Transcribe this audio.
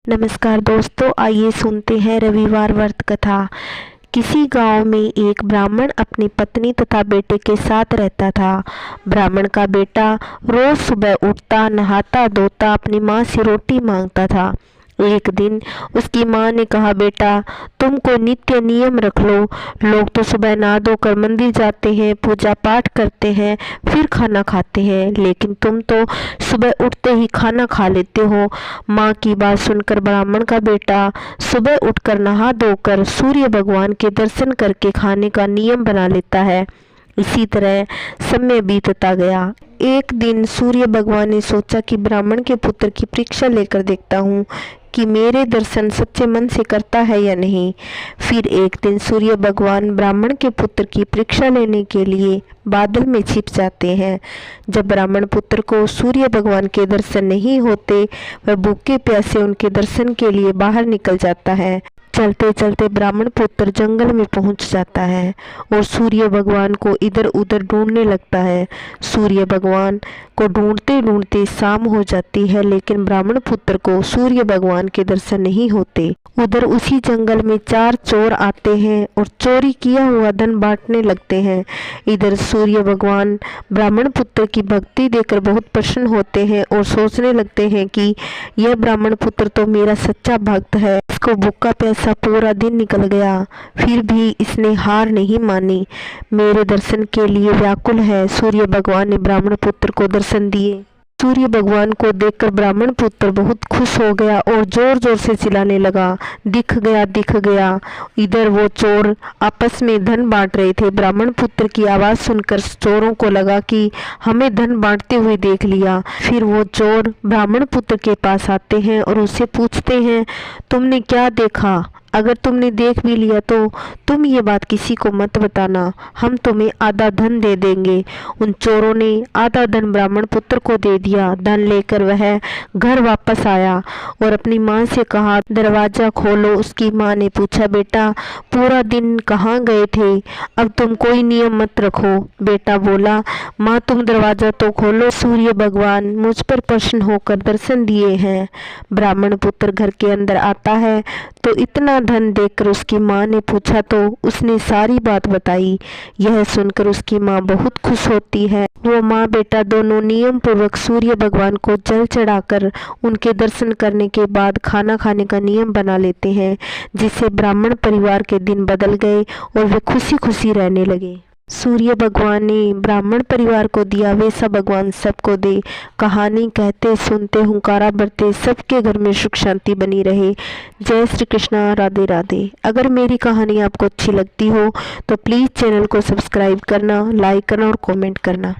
नमस्कार दोस्तों, आइए सुनते हैं रविवार व्रत कथा। किसी गांव में एक ब्राह्मण अपनी पत्नी तथा बेटे के साथ रहता था। ब्राह्मण का बेटा रोज सुबह उठता, नहाता धोता अपनी माँ से रोटी मांगता था। एक दिन उसकी माँ ने कहा, बेटा तुम को नित्य नियम रख लो। लोग तो सुबह नहा धोकर मंदिर जाते हैं, पूजा पाठ करते हैं, फिर खाना खाते हैं, लेकिन तुम तो सुबह उठते ही खाना खा लेते हो। माँ की बात सुनकर ब्राह्मण का बेटा सुबह उठकर नहा धोकर सूर्य भगवान के दर्शन करके खाने का नियम बना लेता है। इसी तरह समय बीतता गया। एक दिन सूर्य भगवान ने सोचा कि ब्राह्मण के पुत्र की परीक्षा लेकर देखता हूँ कि मेरे दर्शन सच्चे मन से करता है या नहीं। फिर एक दिन सूर्य भगवान ब्राह्मण के पुत्र की परीक्षा लेने के लिए बादल में छिप जाते हैं। जब ब्राह्मण पुत्र को सूर्य भगवान के दर्शन नहीं होते, वह भूखे प्यासे उनके दर्शन के लिए बाहर निकल जाता है। चलते चलते ब्राह्मण पुत्र जंगल में पहुंच जाता है और सूर्य भगवान को इधर उधर ढूंढने लगता है। सूर्य भगवान को ढूंढते ढूंढते शाम हो जाती है, लेकिन ब्राह्मण पुत्र को सूर्य भगवान के दर्शन नहीं होते। उधर उसी जंगल में 4 चोर आते हैं और चोरी किया हुआ धन बांटने लगते हैं। इधर सूर्य भगवान ब्राह्मण पुत्र की भक्ति देखकर बहुत प्रसन्न होते हैं और सोचने लगते हैं कि यह ब्राह्मण पुत्र तो मेरा सच्चा भक्त है। इसको भूखा प्यासा पूरा दिन निकल गया, फिर भी इसने हार नहीं मानी, मेरे दर्शन के लिए व्याकुल है। सूर्य भगवान ने ब्राह्मण पुत्र को दर्शन दिए। सूर्य भगवान को देखकर ब्राह्मण पुत्र बहुत खुश हो गया और जोर जोर से चिल्लाने लगा, दिख गया दिख गया। इधर वो चोर आपस में धन बांट रहे थे। ब्राह्मण पुत्र की आवाज़ सुनकर चोरों को लगा कि हमें धन बांटते हुए देख लिया। फिर वो चोर ब्राह्मण पुत्र के पास आते हैं और उससे पूछते हैं, तुमने क्या देखा? अगर तुमने देख भी लिया तो तुम ये बात किसी को मत बताना, हम तुम्हें आधा धन दे देंगे। उन चोरों ने आधा धन ब्राह्मण पुत्र को दे दिया। धन लेकर वह घर वापस आया और अपनी माँ से कहा, दरवाज़ा खोलो। उसकी माँ ने पूछा, बेटा पूरा दिन कहाँ गए थे? अब तुम कोई नियम मत रखो। बेटा बोला, माँ तुम दरवाज़ा तो खोलो, सूर्य भगवान मुझ पर प्रसन्न होकर दर्शन दिए हैं। ब्राह्मण पुत्र घर के अंदर आता है तो इतना धन देखकर उसकी माँ ने पूछा तो उसने सारी बात बताई। यह सुनकर उसकी माँ बहुत खुश होती है। वो माँ बेटा दोनों नियम पूर्वक सूर्य भगवान को जल चढ़ाकर उनके दर्शन करने के बाद खाना खाने का नियम बना लेते हैं, जिससे ब्राह्मण परिवार के दिन बदल गए और वे खुशी खुशी रहने लगे। सूर्य भगवान ने ब्राह्मण परिवार को दिया, वैसा भगवान सबको दे। कहानी कहते सुनते हुंकारा भरते सबके घर में सुख शांति बनी रहे। जय श्री कृष्णा, राधे राधे। अगर मेरी कहानी आपको अच्छी लगती हो तो प्लीज़ चैनल को सब्सक्राइब करना, लाइक करना और कमेंट करना।